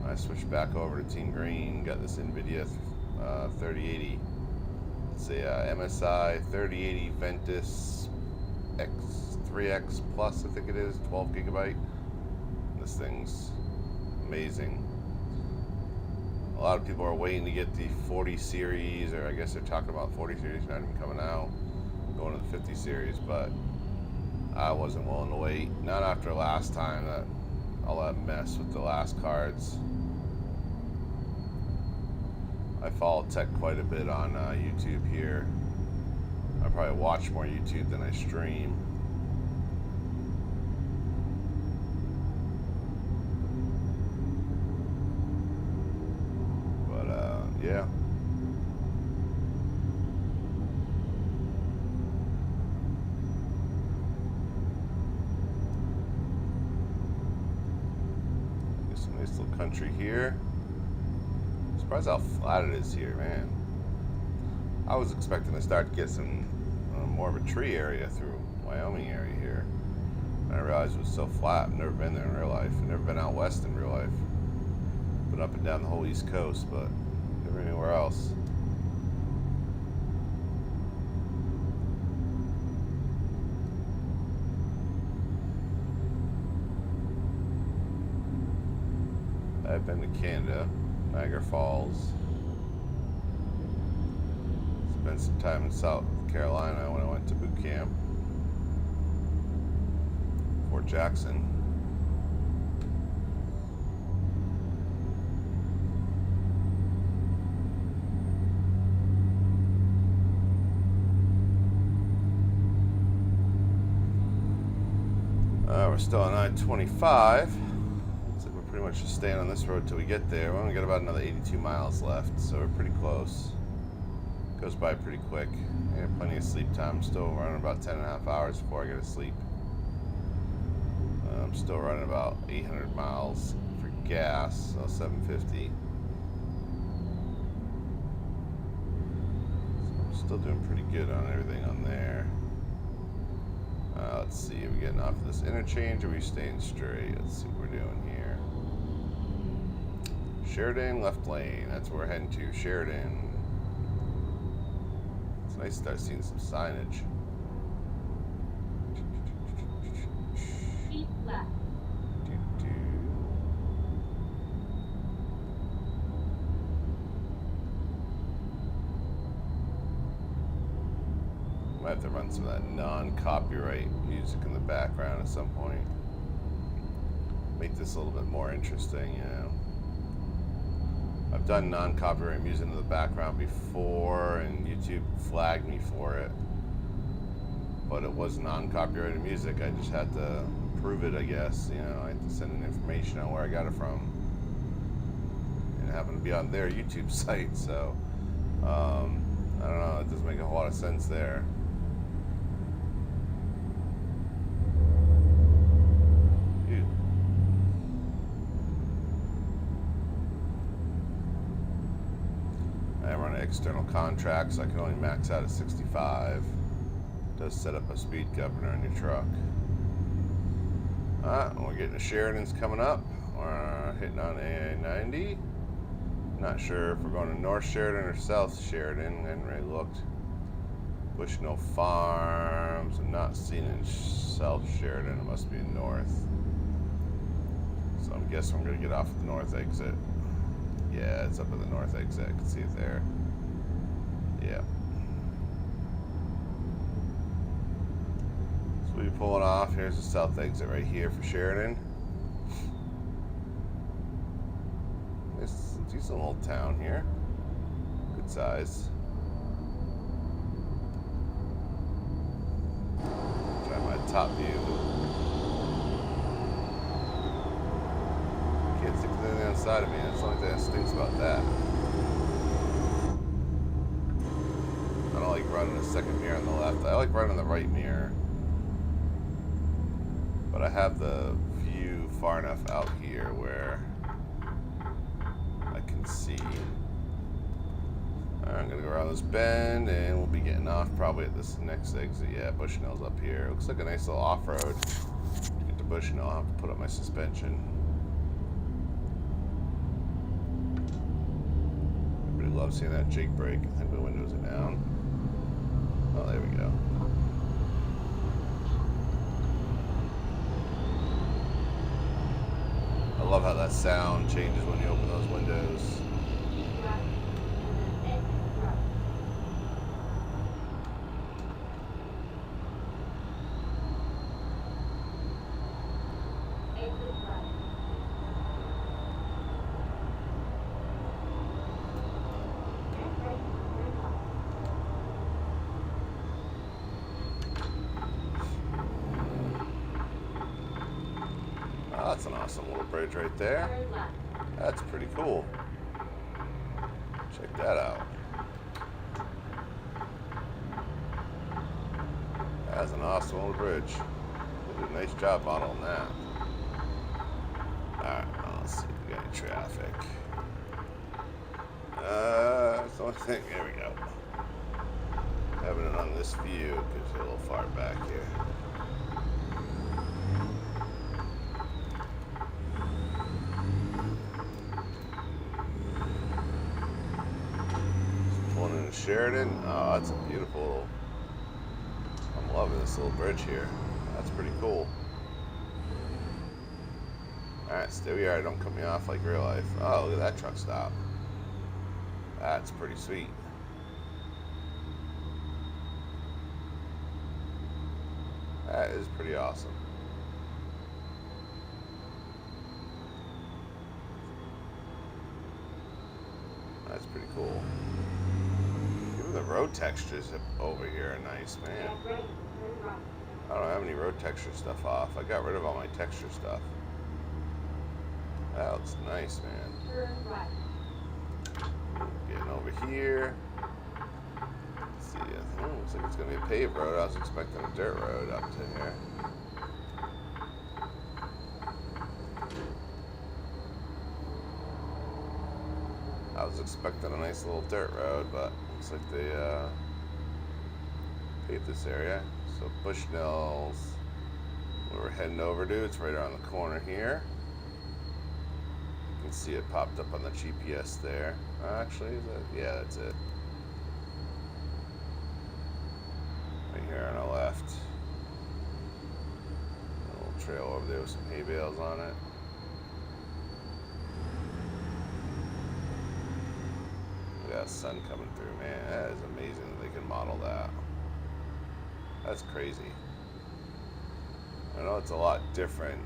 I switched back over to Team Green, got this NVIDIA 3080. It's a MSI 3080 Ventus X3X Plus, I think it is, 12 gigabyte. This thing's amazing. A lot of people are waiting to get the 40 series, or I guess they're talking about 40 series not even coming out, going to the 50 series, but I wasn't willing to wait. Not after last time, all that mess with the last cards. I follow tech quite a bit on YouTube here. I probably watch more YouTube than I stream. But yeah. There's some nice little country here. Surprised how flat it is here, man. I was expecting to start to get some more of a tree area through Wyoming area here. And I realized it was so flat. I've never been there in real life. I've never been out west in real life. Been up and down the whole East Coast, but never anywhere else. I've been to Canada, Niagara Falls. Spent some time in South Carolina when I went to boot camp. Fort Jackson. We're still on I-25. Looks like we're pretty much just staying on this road till we get there. We only got about another 82 miles left, so we're pretty close. Goes by pretty quick. I got plenty of sleep time. I'm still running about 10.5 hours before I go to sleep. I'm still running about 800 miles for gas, so 750. So I'm still doing pretty good on everything on there. Let's see, are we getting off of this interchange or are we staying straight? Let's see what we're doing here. Sheridan, left lane. That's where we're heading to. Sheridan. It's nice to start seeing some signage. Keep left. Might have to run some of that non-copyright music in the background at some point. make this a little bit more interesting, you know. I've done non-copyright music in the background before, and YouTube flagged me for it. But it was non-copyrighted music. I just had to prove it, I guess. You know, I had to send in information on where I got it from. And it happened to be on their YouTube site, so I don't know, it doesn't make a whole lot of sense there. Ew. I run external contracts, so I can only max out at 65. Does set up a speed governor on your truck. We're getting to Sheridan's coming up. We're hitting on A90. Not sure if we're going to North Sheridan or South Sheridan. I haven't really looked. Bushnell Farms. I'm not seeing it in South Sheridan. It must be in North. So I'm guessing we're going to get off at the north exit. Yeah, it's up at the north exit. I can see it there. Yeah. We'll be pulling off. Here's the south exit right here for Sheridan. It's a decent little town here. Good size. Try my top view. Can't see anything outside of me. That's the only thing that stinks about that. I don't like running the second mirror on the left. I like running the right mirror. But I have the view far enough out here where I can see. Alright, I'm going to go around this bend and we'll be getting off probably at this next exit. Yeah, Bushnell's up here. Looks like a nice little off-road. To get to Bushnell, I'll have to put up my suspension. Everybody loves seeing that Jake brake. I think the windows are down. Oh, there we go. I love how that sound changes when you open those windows. Keep left, and then exit right. Exit right. Get ready for turn left. Oh, that's an awesome little bridge right there. Turn left. That's pretty cool. Check that out. That's an awesome little bridge. They did a nice job modeling that. Alright, well, let's see if we got any traffic. That's the only thing. There we go. Having it on this view gives you a little far back here. Pulling into Sheridan. Oh, that's a beautiful. I'm loving this little bridge here. That's pretty cool. Alright, stay where you are. Don't cut me off like real life. Oh, look at that truck stop. That's pretty sweet. That is pretty awesome. That's pretty cool. Even the road textures over here are nice, man. Get ready for turn right. I don't have any road texture stuff off. I got rid of all my texture stuff. That looks nice, man. Turn right. Getting over here. Let's see. Looks like it's going to be a paved road. I was expecting a dirt road up to here. I was expecting a nice little dirt road, but looks like they paved this area. So Bushnell's where we're heading over to. It's right around the corner here. You can see it popped up on the GPS there. Actually, is that? Yeah, that's it. Right here on the left. A little trail over there with some hay bales on it. Look at that sun coming through, man. That is amazing that they can model that. That's crazy. I know it's a lot different.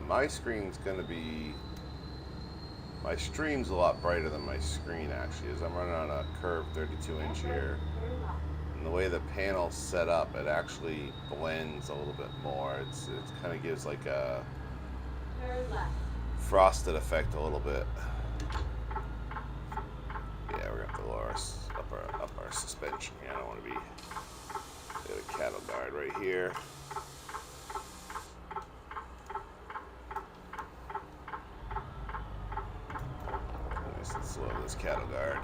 My screen's going to be... My stream's a lot brighter than my screen, actually, as I'm running on a curved 32-inch here. And the way the panel's set up, it actually blends a little bit more. It kind of gives like a frosted effect a little bit. Yeah, we're going to have to lower up our suspension here. I don't want to be... Got a cattle guard right here. Nice and slow, this cattle guard.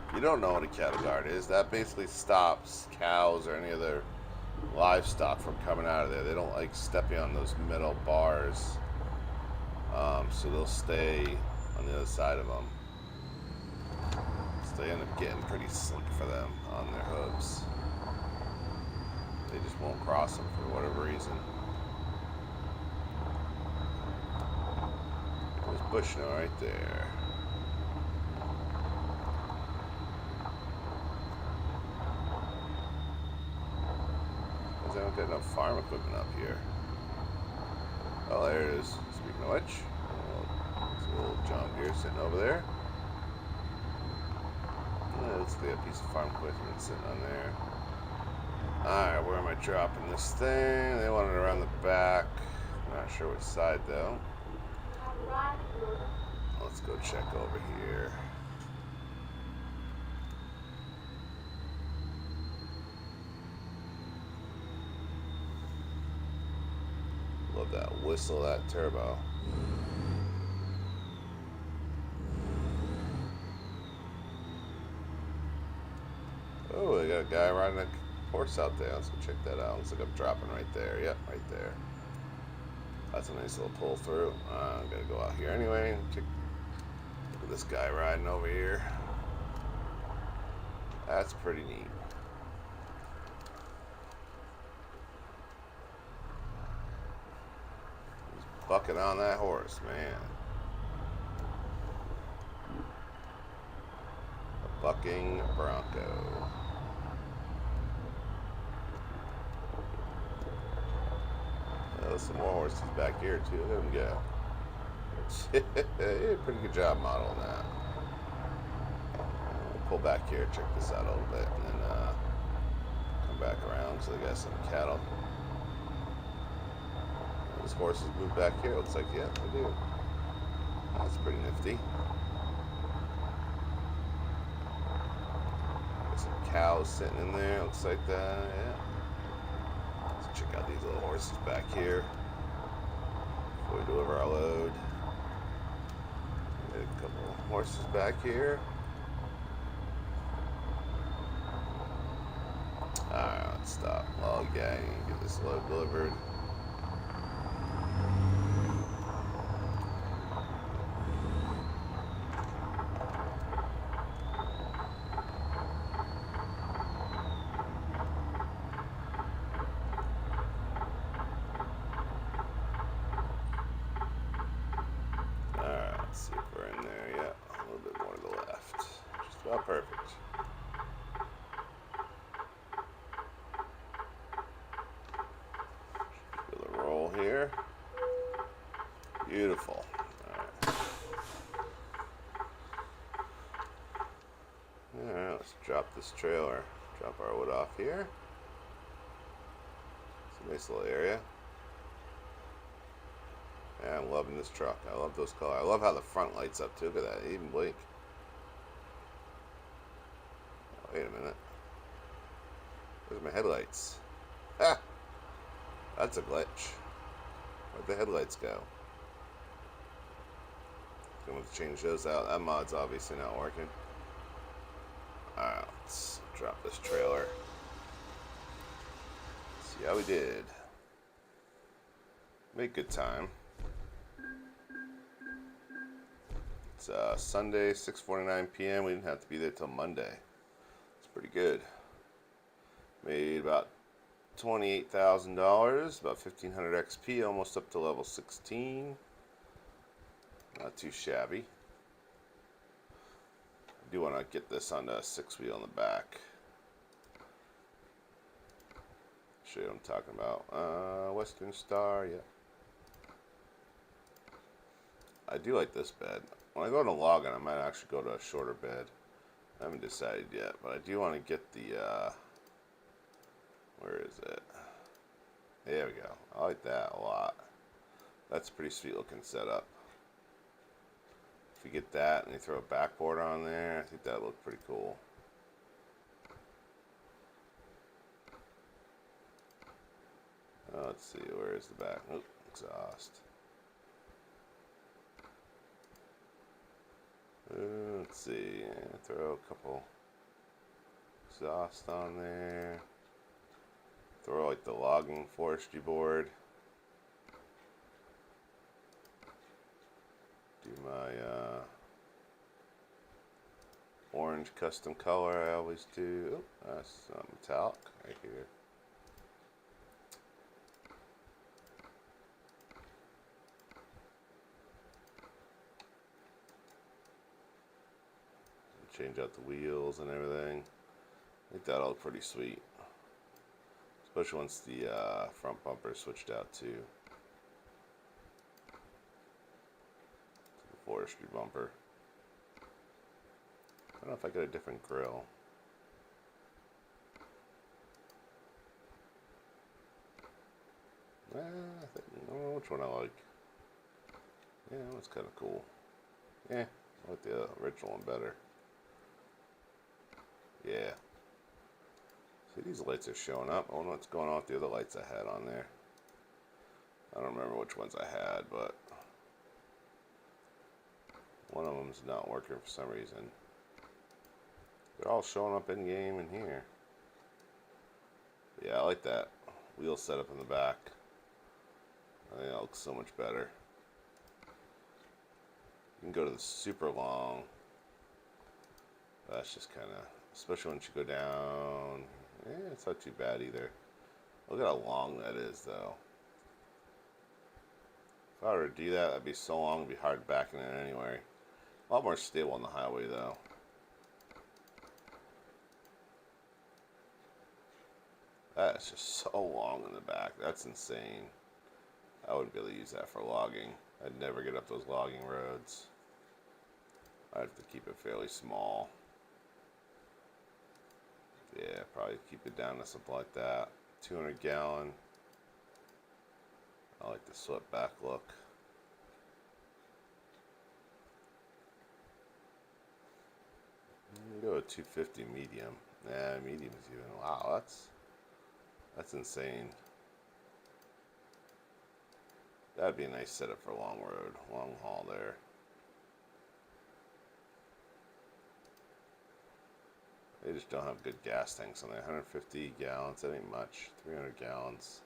If you don't know what a cattle guard is, that basically stops cows or any other livestock from coming out of there. They don't like stepping on those metal bars, so they'll stay on the other side of them. So they end up getting pretty slick for them on their hooves. They just won't cross them for whatever reason. There's Bushnell right there. I don't get enough farm equipment up here. Oh, there it is. Speaking of which, there's a little John Deere sitting over there. Yeah, looks like a piece of farm equipment sitting on there. Alright, where am I dropping this thing? They want it around the back. Not sure which side though. Let's go check over here. Love that whistle, that turbo. Oh, they got a guy riding a horse out there. Let's go check that out. Looks like I'm dropping right there. Yep, right there. That's a nice little pull through. I'm gonna go out here anyway. Look at this guy riding over here. That's pretty neat. He's bucking on that horse, man. A bucking bronco. There's some more horses back here too. Let them go. Pretty good job modeling that. We'll pull back here, check this out a little bit, and then come back around. So they got some cattle. Those horses move back here. Looks like, yeah, they do. That's pretty nifty. Got some cows sitting in there. Looks like that. Yeah. Let's check out these little horses back here before we deliver our load. Got a couple of horses back here. Alright, let's stop. Log gang and get this load delivered. Let's see if we're in there. Yeah, a little bit more to the left. Just about perfect. Feel the roll here. Beautiful. Alright. Alright, let's drop this trailer. Drop our wood off here. It's a nice little area. Yeah, I'm loving this truck. I love those colors. I love how the front lights up too. Look at that. They even blink. Oh, wait a minute. Where's my headlights? Ah! That's a glitch. Where'd the headlights go? I'm going to change those out. That mod's obviously not working. Alright, let's drop this trailer. See how we did. Make good time. It's Sunday, 6:49 p.m. We didn't have to be there till Monday. It's pretty good. Made about $28,000, about 1,500 XP, almost up to level 16. Not too shabby. I do want to get this on a 6-wheel in the back. show you what I'm talking about. Western Star, yeah. I do like this bed. When I go to login, I might actually go to a shorter bed. I haven't decided yet, but I do want to get the, where is it? There we go. I like that a lot. That's a pretty sweet looking setup. If you get that and you throw a backboard on there, I think that would look pretty cool. Let's see, where is the back? Oop, exhaust. Let's see, yeah, throw a couple exhaust on there. Throw like the logging forestry board. Do my orange custom color I always do. Oh, that's metallic right here. Change out the wheels and everything. I think that'll look pretty sweet. Especially once the front bumper is switched out to the forestry bumper. I don't know if I get a different grill. I don't know which one I like. Yeah, that one's kind of cool. Yeah, I like the original one better. Yeah. See, these lights are showing up. I don't know what's going on with the other lights I had on there. I don't remember which ones I had, but one of them's not working for some reason. They're all showing up in game in here. But yeah, I like that wheel setup in the back. I think that looks so much better. You can go to the super long. That's just kind of, especially once you go down. It's not too bad either. Look at how long that is, though. If I were to do that, that'd be so long, it'd be hard backing in anyway. A lot more stable on the highway, though. That's just so long in the back. That's insane. I wouldn't be able to use that for logging. I'd never get up those logging roads. I'd have to keep it fairly small. Yeah, probably keep it down to something like that. 200 gallon. I like the swept back look. Go with 250 medium. Nah, medium's even. Wow, that's insane. That'd be a nice setup for a long road, long haul there. They just don't have good gas tanks on there. 150 gallons, that ain't much. 300 gallons,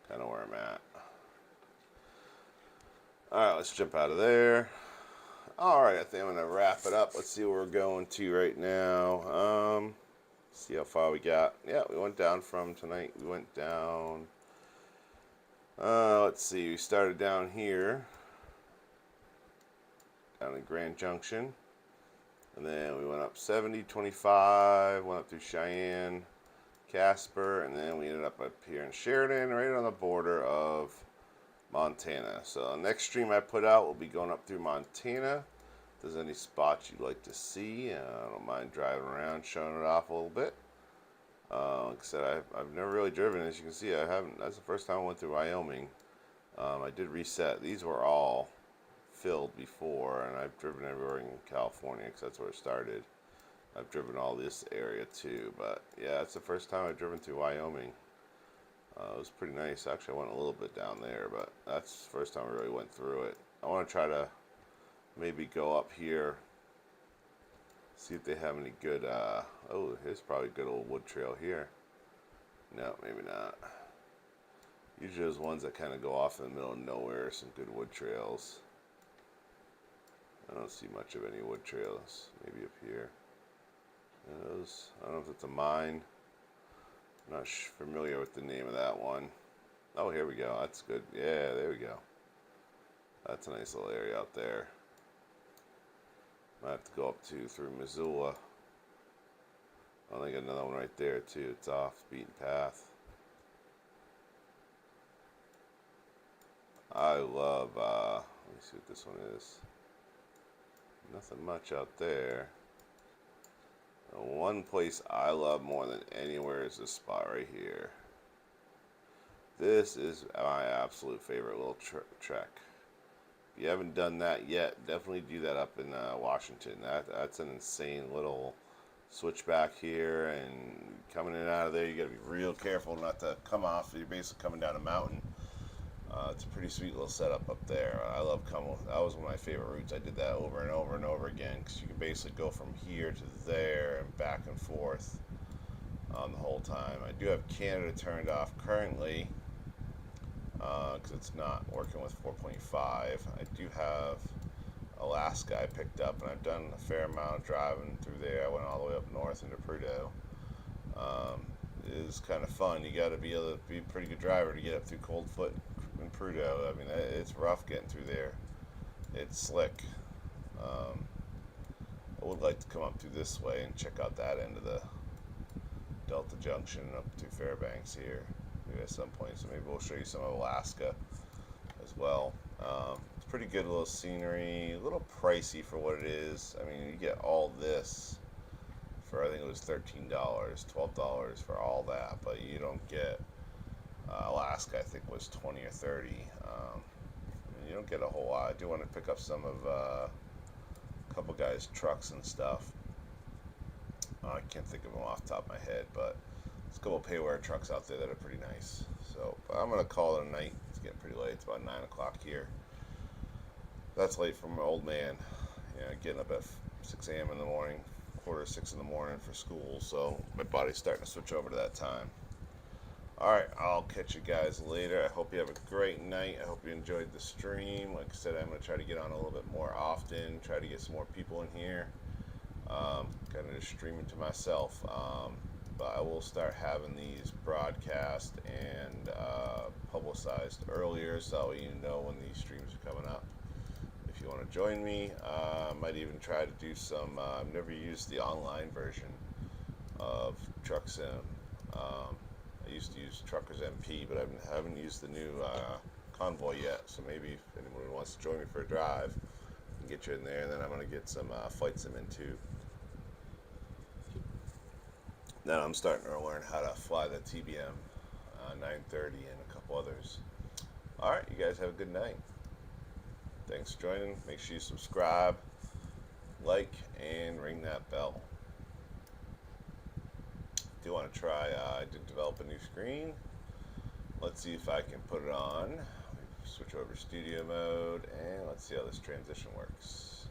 kind of where I'm at. Alright, let's jump out of there. Alright, I think I'm going to wrap it up. Let's see where we're going to right now. See how far we got. Yeah, we went down from tonight. We went down. Let's see. We started down here. Down in Grand Junction. And then we went up 70, 25, went up through Cheyenne, Casper, and then we ended up here in Sheridan, right on the border of Montana. So next stream I put out will be going up through Montana. If there's any spots you'd like to see, I don't mind driving around, showing it off a little bit. Like I said, I've never really driven. As you can see, I haven't. That's the first time I went through Wyoming. I did reset. These were all filled before, and I've driven everywhere in California because that's where it started. I've driven all this area too, but yeah, it's the first time I've driven through Wyoming. It was pretty nice. Actually, I went a little bit down there, but that's the first time I really went through it. I want to try to maybe go up here, see if they have any good, oh, here's probably a good old wood trail here. No, maybe not. Usually those ones that kind of go off in the middle of nowhere are some good wood trails. I don't see much of any wood trails. Maybe up here. Those, I don't know if it's a mine. I'm not familiar with the name of that one. Oh, here we go. That's good. Yeah, there we go. That's a nice little area out there. Might have to go up through Missoula. I think another one right there too. It's off the beaten path. I love, let me see what this one is. Nothing much out there. One place I love more than anywhere is this spot right here. This is my absolute favorite little trek. If you haven't done that yet, definitely do that up in Washington. That's an insane little switchback here, and coming in and out of there, you got to be real careful not to come off. You're basically coming down a mountain. It's a pretty sweet little setup up there. I love coming. That was one of my favorite routes. I did that over and over and over again because you can basically go from here to there and back and forth the whole time. I do have Canada turned off currently because it's not working with 4.5. I do have Alaska I picked up, and I've done a fair amount of driving through there. I went all the way up north into Prudhoe. It is kind of fun. You got to be able to be a pretty good driver to get up through Coldfoot and Prudhoe. I mean, it's rough getting through there. It's slick. I would like to come up through this way and check out that end of the Delta Junction up to Fairbanks here maybe at some point. So maybe we'll show you some of Alaska as well. It's pretty good little scenery, a little pricey for what it is. I mean, you get all this for, I think it was $13, $12 for all that, but you don't get Alaska. I think was 20 or 30. You don't get a whole lot. I do want to pick up some of a couple guys' trucks and stuff. I can't think of them off the top of my head, but there's a couple payware trucks out there that are pretty nice. So I'm gonna call it a night. It's getting pretty late. It's about 9 o'clock here. That's late for my old man. Getting up at 6 a.m. in the morning, 5:45 in the morning for school. So my body's starting to switch over to that time. Alright, I'll catch you guys later. I hope you have a great night. I hope you enjoyed the stream. Like I said, I'm going to try to get on a little bit more often, try to get some more people in here. Kind of just streaming to myself. But I will start having these broadcast and publicized earlier, so you know when these streams are coming up. If you want to join me, I might even try to do some, I've never used the online version of Truck Sim. I used to use Truckers MP, but I haven't used the new Convoy yet. So maybe if anyone wants to join me for a drive, I can get you in there. And then I'm going to get some Flight Sim in too. Now I'm starting to learn how to fly the TBM 930 and a couple others. All right, you guys have a good night. Thanks for joining. Make sure you subscribe, like, and ring that bell. Do want to try, I did develop a new screen. Let's see if I can put it on. Switch over to studio mode, and let's see how this transition works.